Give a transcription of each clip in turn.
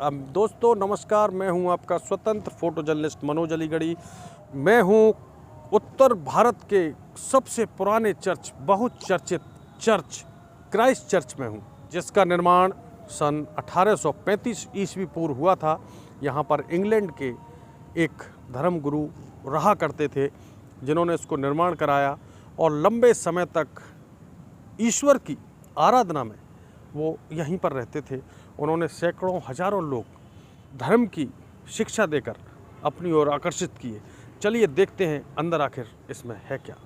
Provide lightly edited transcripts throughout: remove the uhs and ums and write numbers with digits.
दोस्तों नमस्कार, मैं हूं आपका स्वतंत्र फोटो जर्नलिस्ट मनोज अलीगढ़ी। मैं हूं उत्तर भारत के सबसे पुराने चर्च, बहुत चर्चित चर्च क्राइस्ट चर्च में हूं, जिसका निर्माण सन 1835 ईस्वी पूर्व हुआ था। यहां पर इंग्लैंड के एक धर्मगुरु रहा करते थे, जिन्होंने इसको निर्माण कराया और लंबे समय तक ईश्वर की आराधना में वो यहीं पर रहते थे। उन्होंने सैकड़ों हजारों लोग धर्म की शिक्षा देकर अपनी ओर आकर्षित किए। चलिए देखते हैं अंदर आखिर इसमें है क्या।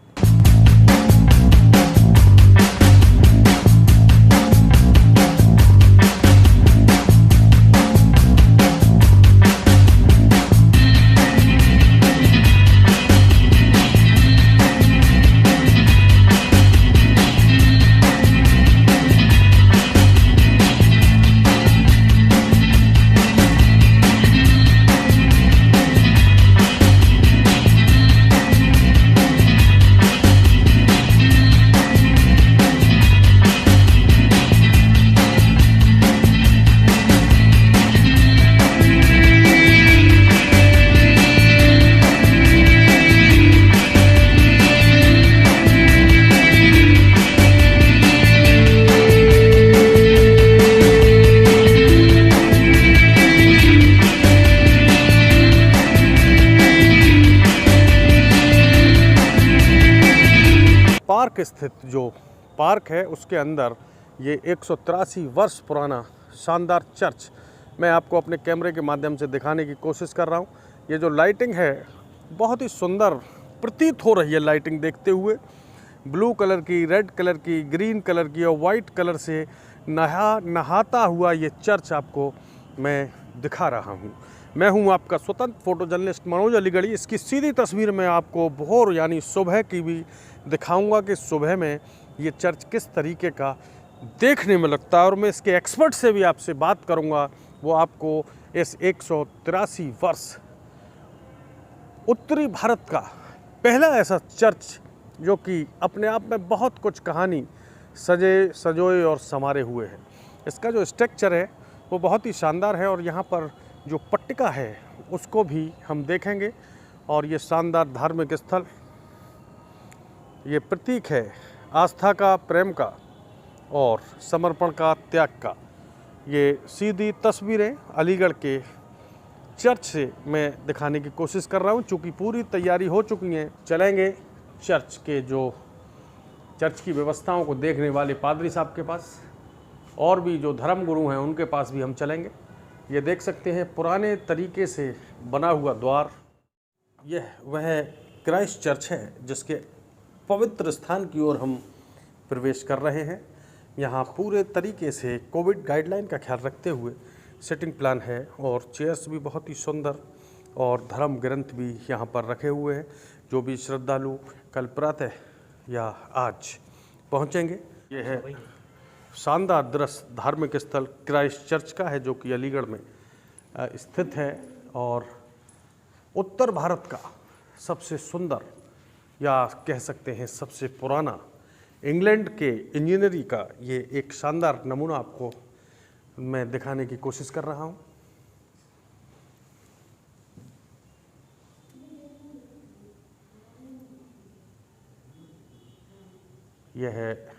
पार्क स्थित जो पार्क है उसके अंदर ये 183 वर्ष पुराना शानदार चर्च मैं आपको अपने कैमरे के माध्यम से दिखाने की कोशिश कर रहा हूँ। ये जो लाइटिंग है बहुत ही सुंदर प्रतीत हो रही है। लाइटिंग देखते हुए ब्लू कलर की, रेड कलर की, ग्रीन कलर की और वाइट कलर से नहाता हुआ ये चर्च आपको मैं दिखा रहा हूँ। मैं हूँ आपका स्वतंत्र फोटो जर्नलिस्ट मनोज अलीगढ़ी। इसकी सीधी तस्वीर में आपको भोर यानी सुबह की भी दिखाऊंगा कि सुबह में ये चर्च किस तरीके का देखने में लगता है, और मैं इसके एक्सपर्ट से भी आपसे बात करूंगा। वो आपको इस 183 वर्ष उत्तरी भारत का पहला ऐसा चर्च, जो कि अपने आप में बहुत कुछ कहानी सजे सजोए और संवारे हुए है। इसका जो स्ट्रक्चर है वो बहुत ही शानदार है, और यहाँ पर जो पट्टिका है उसको भी हम देखेंगे। और ये शानदार धार्मिक स्थल, ये प्रतीक है आस्था का, प्रेम का और समर्पण का, त्याग का। ये सीधी तस्वीरें अलीगढ़ के चर्च से मैं दिखाने की कोशिश कर रहा हूँ। चूँकि पूरी तैयारी हो चुकी है, चलेंगे चर्च की व्यवस्थाओं को देखने वाले पादरी साहब के पास, और भी जो धर्मगुरु हैं उनके पास भी हम चलेंगे। ये देख सकते हैं पुराने तरीके से बना हुआ द्वार। यह वह क्राइस्ट चर्च है जिसके पवित्र स्थान की ओर हम प्रवेश कर रहे हैं। यहाँ पूरे तरीके से कोविड गाइडलाइन का ख्याल रखते हुए सिटिंग प्लान है, और चेयर्स भी बहुत ही सुंदर, और धर्म ग्रंथ भी यहाँ पर रखे हुए हैं। जो भी श्रद्धालु कल प्रातः या आज पहुँचेंगे। यह है शानदार दृश्य धार्मिक स्थल क्राइस्ट चर्च का है, जो कि अलीगढ़ में स्थित है, और उत्तर भारत का सबसे सुंदर या कह सकते हैं सबसे पुराना इंग्लैंड के इंजीनियरिंग का ये एक शानदार नमूना आपको मैं दिखाने की कोशिश कर रहा हूँ। यह है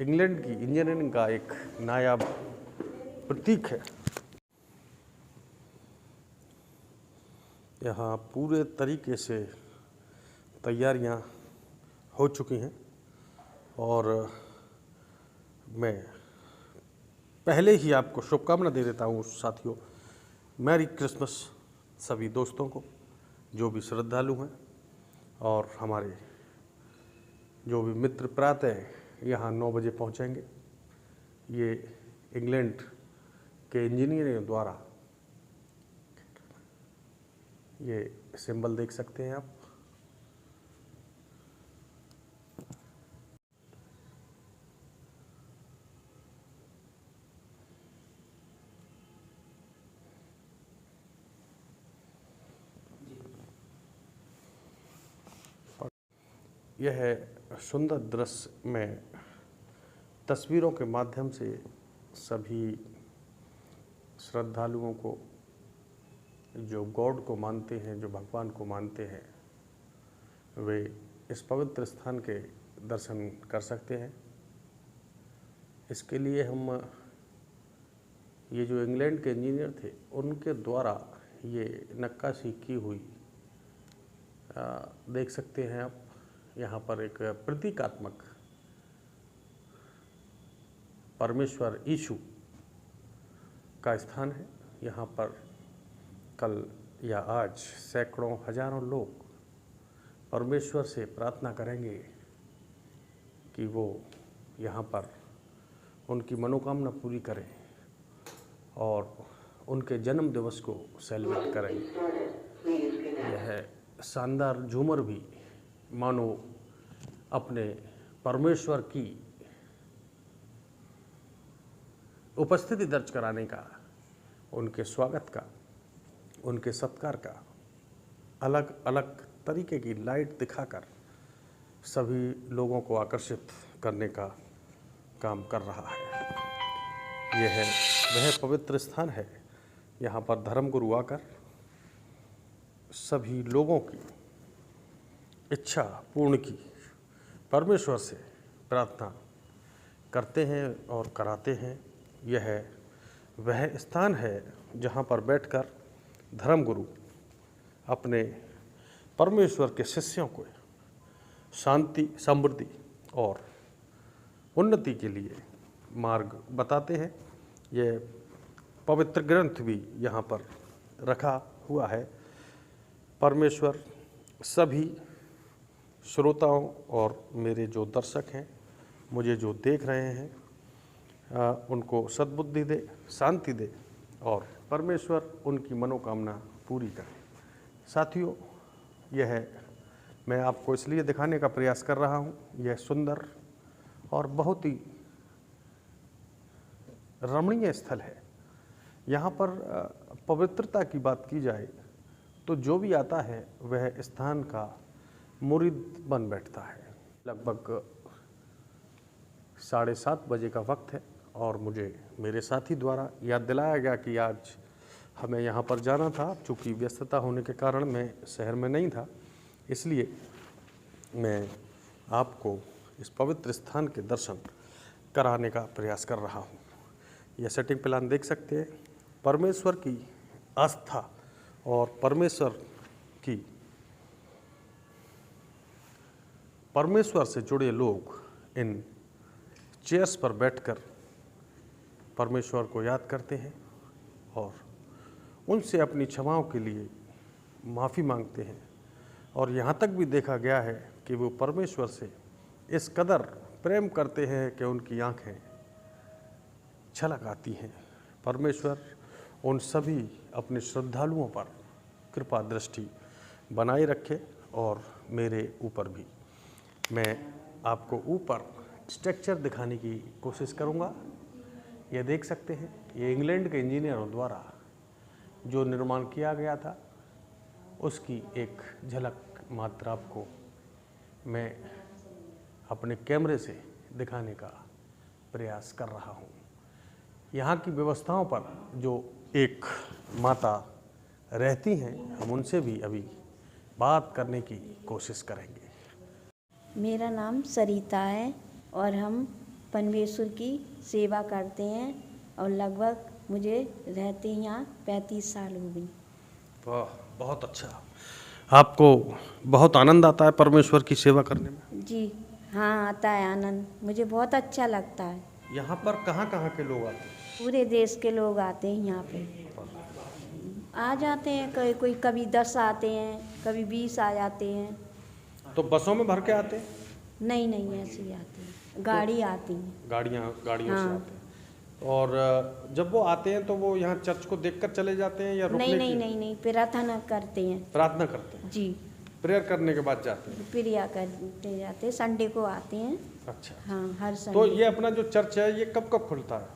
इंग्लैंड की इंजीनियरिंग का एक नायाब प्रतीक है। यहाँ पूरे तरीके से तैयारियां हो चुकी हैं, और मैं पहले ही आपको शुभकामना दे देता हूँ साथियों। मैरी क्रिसमस सभी दोस्तों को, जो भी श्रद्धालु हैं, और हमारे जो भी मित्र प्रातः यहाँ 9 बजे पहुँचेंगे। ये इंग्लैंड के इंजीनियरों द्वारा ये सिंबल देख सकते हैं आप। यह सुंदर दृश्य मैं तस्वीरों के माध्यम से सभी श्रद्धालुओं को, जो गॉड को मानते हैं, जो भगवान को मानते हैं, वे इस पवित्र स्थान के दर्शन कर सकते हैं। इसके लिए हम ये जो इंग्लैंड के इंजीनियर थे उनके द्वारा ये नक्काशी की हुई देख सकते हैं आप। यहाँ पर एक प्रतीकात्मक परमेश्वर यीशु का स्थान है। यहाँ पर कल या आज सैकड़ों हजारों लोग परमेश्वर से प्रार्थना करेंगे कि वो यहाँ पर उनकी मनोकामना पूरी करें और उनके जन्म दिवस को सेलिब्रेट करेंगे। यह शानदार झूमर भी मानो अपने परमेश्वर की उपस्थिति दर्ज कराने का, उनके स्वागत का, उनके सत्कार का अलग अलग तरीके की लाइट दिखाकर सभी लोगों को आकर्षित करने का काम कर रहा है। यह है वह पवित्र स्थान है। यहाँ पर धर्मगुरु आकर सभी लोगों की इच्छा पूर्ण की परमेश्वर से प्रार्थना करते हैं और कराते हैं। यह वह स्थान है जहाँ पर बैठकर धर्मगुरु अपने परमेश्वर के शिष्यों को शांति, समृद्धि और उन्नति के लिए मार्ग बताते हैं। यह पवित्र ग्रंथ भी यहाँ पर रखा हुआ है। परमेश्वर सभी श्रोताओं और मेरे जो दर्शक हैं, मुझे जो देख रहे हैं, उनको सद्बुद्धि दे, शांति दे और परमेश्वर उनकी मनोकामना पूरी करे। साथियों, यह मैं आपको इसलिए दिखाने का प्रयास कर रहा हूँ। यह सुंदर और बहुत ही रमणीय स्थल है। यहाँ पर पवित्रता की बात की जाए तो जो भी आता है वह स्थान का मुरीद बन बैठता है। लगभग 7:30 बजे का वक्त है और मुझे मेरे साथी द्वारा याद दिलाया गया कि आज हमें यहाँ पर जाना था। चूँकि व्यस्तता होने के कारण मैं शहर में नहीं था, इसलिए मैं आपको इस पवित्र स्थान के दर्शन कराने का प्रयास कर रहा हूँ। यह सेटिंग प्लान देख सकते हैं। परमेश्वर की आस्था और परमेश्वर से जुड़े लोग इन चेयर्स पर बैठकर परमेश्वर को याद करते हैं और उनसे अपनी क्षमाओं के लिए माफ़ी मांगते हैं। और यहाँ तक भी देखा गया है कि वो परमेश्वर से इस कदर प्रेम करते हैं कि उनकी आँखें छलक आती हैं। परमेश्वर उन सभी अपने श्रद्धालुओं पर कृपा दृष्टि बनाए रखे और मेरे ऊपर भी। मैं आपको ऊपर स्ट्रक्चर दिखाने की कोशिश करूंगा। ये देख सकते हैं, ये इंग्लैंड के इंजीनियरों द्वारा जो निर्माण किया गया था उसकी एक झलक मात्र आपको मैं अपने कैमरे से दिखाने का प्रयास कर रहा हूँ। यहाँ की व्यवस्थाओं पर जो एक माता रहती हैं, हम उनसे भी अभी बात करने की कोशिश करेंगे। मेरा नाम सरिता है और हम परमेश्वर की सेवा करते हैं और लगभग मुझे रहते यहाँ 35 साल हो गई। वाह, बहुत अच्छा। आपको बहुत आनंद आता है परमेश्वर की सेवा करने में? जी हाँ, आता है आनंद, मुझे बहुत अच्छा लगता है। यहाँ पर कहाँ कहाँ के लोग आते हैं? पूरे देश के लोग आते हैं यहाँ पे, आ जाते हैं। कोई कभी 10 आते हैं, कभी 20 आ जाते हैं। तो बसों में भर के आते हैं? नहीं नहीं, ऐसे ही आते हैं, गाड़ी आती है। गाड़ियों हाँ। से आते हैं। और जब वो आते हैं तो वो यहाँ चर्च को देखकर चले जाते हैं या रुकने नहीं नहीं नहीं नहीं, प्रार्थना करते हैं। प्रार्थना करते हैं जी, प्रेयर करने के बाद जाते हैं? प्रिया करते जाते, संडे को आते हैं। अच्छा। हाँ, हर संडे। तो ये अपना जो चर्च है ये कब कब खुलता है?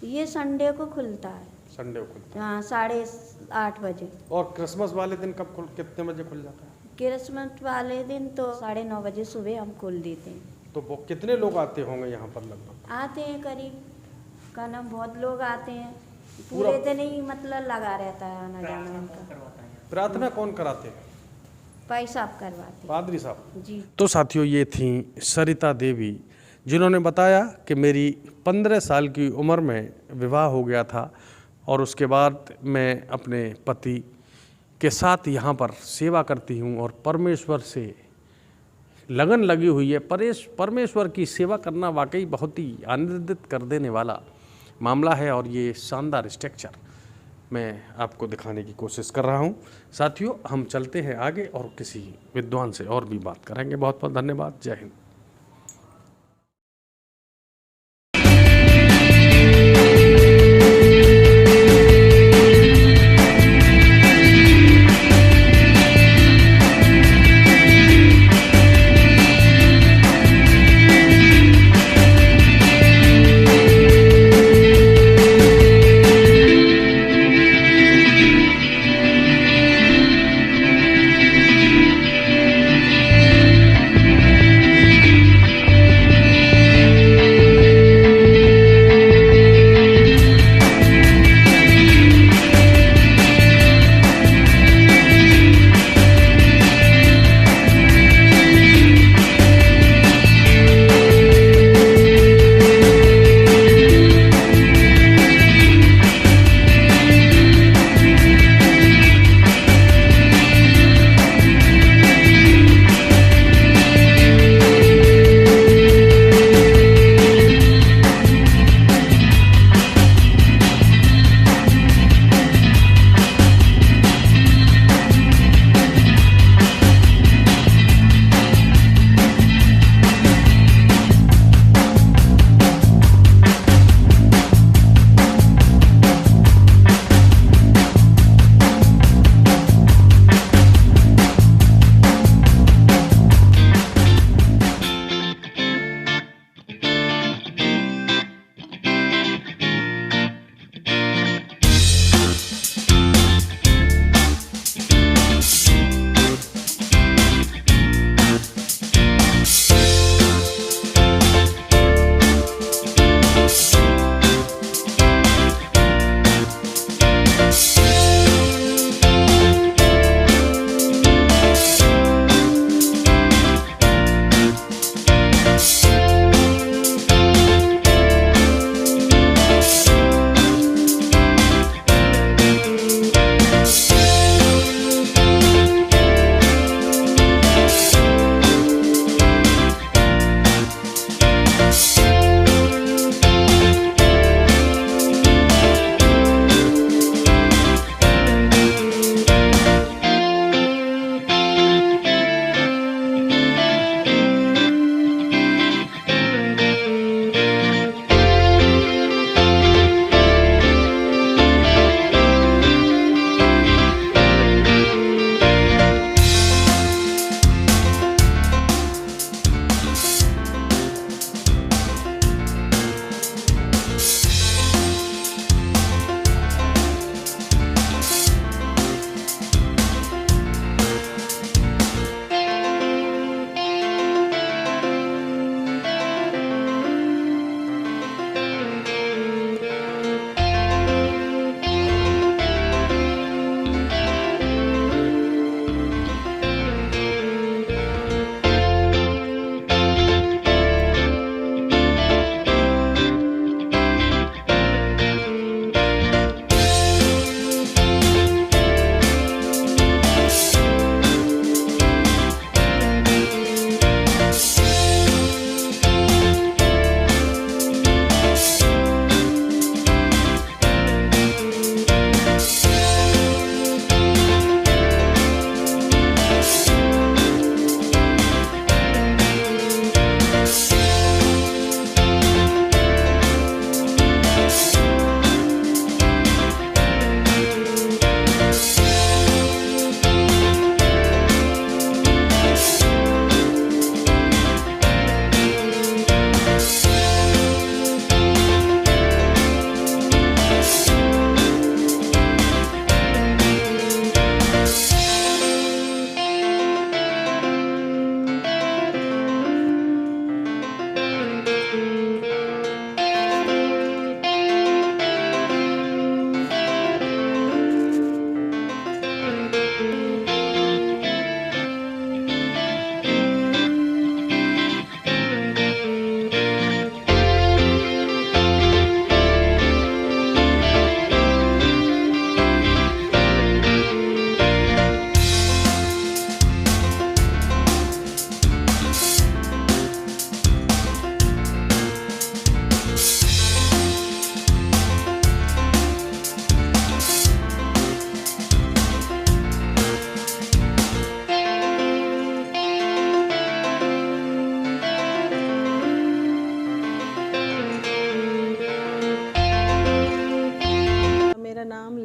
ये संडे को खुलता है। संडे को खुलता है। हाँ, 8:30 बजे। और क्रिसमस वाले दिन कितने बजे खुल जाता है? क्रिसमस वाले दिन तो 9:30 बजे सुबह हम खोल देते हैं। तो वो कितने लोग आते होंगे यहाँ पर लगभग? आते हैं करीब का नाम बहुत लोग आते हैं, पूरा- पूरे दिन ही मतलब लगा रहता है आना जाना उनका। प्रार्थना कौन कराते हैं? भाई साहब करवाते पादरी साहब। हैं जी। तो साथियों, ये थी सरिता देवी, जिन्होंने बताया कि मेरी 15 साल की उम्र में विवाह हो गया था और उसके बाद मैं अपने पति के साथ यहाँ पर सेवा करती हूँ और परमेश्वर से लगन लगी हुई है। परमेश्वर की सेवा करना वाकई बहुत ही आनंदित कर देने वाला मामला है और ये शानदार स्ट्रक्चर मैं आपको दिखाने की कोशिश कर रहा हूँ। साथियों, हम चलते हैं आगे और किसी विद्वान से और भी बात करेंगे। बहुत बहुत धन्यवाद। जय हिंद।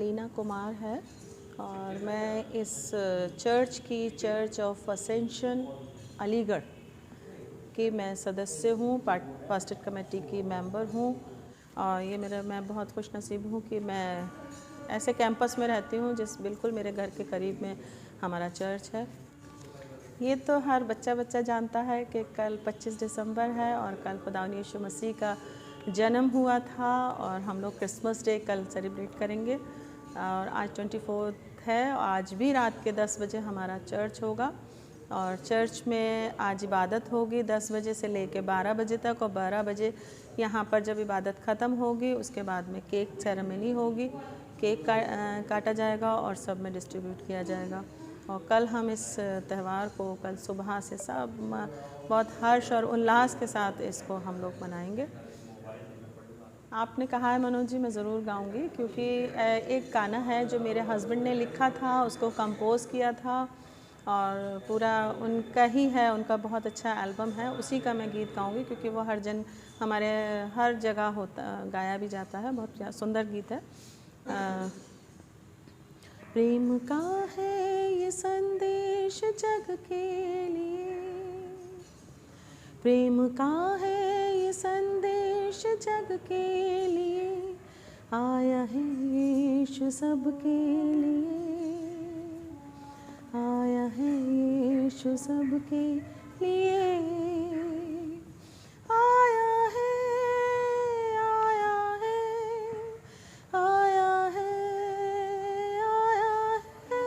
अलीना कुमार है और मैं इस चर्च ऑफ असेंशन अलीगढ़ की मैं सदस्य हूँ, पास्टर कमेटी की मेंबर हूँ। और ये मैं बहुत खुश नसीब हूँ कि मैं ऐसे कैंपस में रहती हूँ जिस बिल्कुल मेरे घर के करीब में हमारा चर्च है। ये तो हर बच्चा जानता है कि कल 25 दिसंबर है और कल खुदावंद यीशु मसीह का जन्म हुआ था और हम लोग क्रिसमस डे कल सेलिब्रेट करेंगे। और आज 24 है, आज भी रात के 10 बजे हमारा चर्च होगा और चर्च में आज इबादत होगी 10 बजे से लेके 12 बजे तक। और 12 बजे यहाँ पर जब इबादत ख़त्म होगी उसके बाद में केक सेरेमनी होगी, केक काटा जाएगा और सब में डिस्ट्रीब्यूट किया जाएगा। और कल हम इस त्यौहार को कल सुबह से सब बहुत हर्ष और उल्लास के साथ इसको हम लोग मनाएंगे। आपने कहा है मनोज जी, मैं ज़रूर गाऊंगी क्योंकि एक गाना है जो मेरे हस्बैंड ने लिखा था, उसको कंपोज किया था और पूरा उनका ही है, उनका बहुत अच्छा एल्बम है, उसी का मैं गीत गाऊंगी क्योंकि वो हमारे हर जगह गाया भी जाता है। बहुत सुंदर गीत है। प्रेम का है ये संदेश जग के लिए, प्रेम का है ये संदेश जग के लिए, आया है यीशु सबके लिए, आया है यीशु सबके लिए, आया है, आया है, आया है, आया है।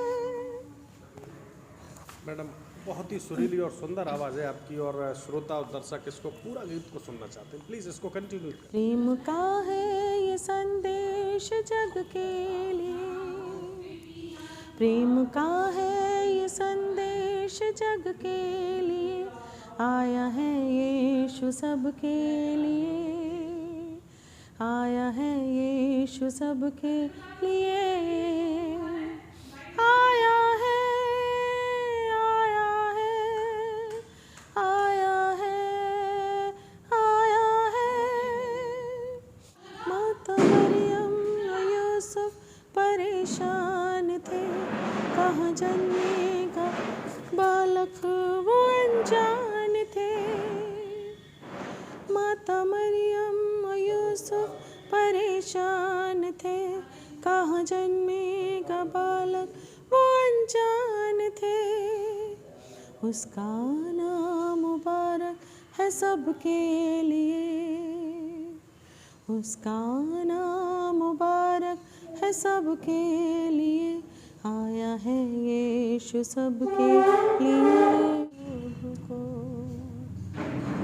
मैडम, बहुत ही सुरीली और सुंदर आवाज़ है आपकी और श्रोता और दर्शक इसको पूरा गीत को सुनना चाहते हैं। प्लीज़ इसको कंटिन्यू करें। प्रेम का है ये संदेश जग के लिए, प्रेम का है ये संदेश जग के लिए, आया है यीशु सबके लिए, आया है यीशु सबके लिए, आया है, आया है, आया है, आया है। माता मरियम और यूसुफ परेशान थे, कहाँ जन्मेगा बालक वो अनजान थे। माता मरियम और यूसुफ परेशान थे, कहाँ जन्मेगा बालक वो अनजान थे। उसका नाम मुबारक है सबके लिए, उसका नाम मुबारक है सबके लिए, आया है यीशु सबके लिए। को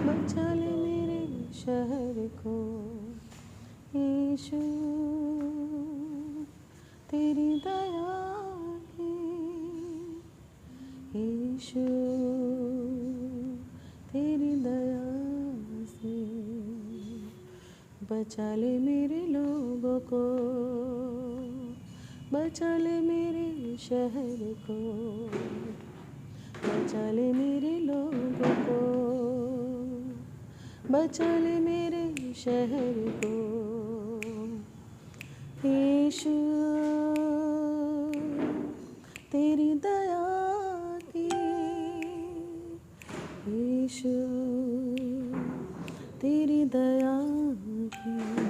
बचा ले मेरे शहर को, यीशु तेरी दया की, यीशु तेरी दया से बचा ले मेरे लोगों को, बचा ले मेरे शहर को, बचा ले मेरे लोगों को, बचा ले मेरे शहर को, यीशु तेरी दया की, यीशु तेरी दया की।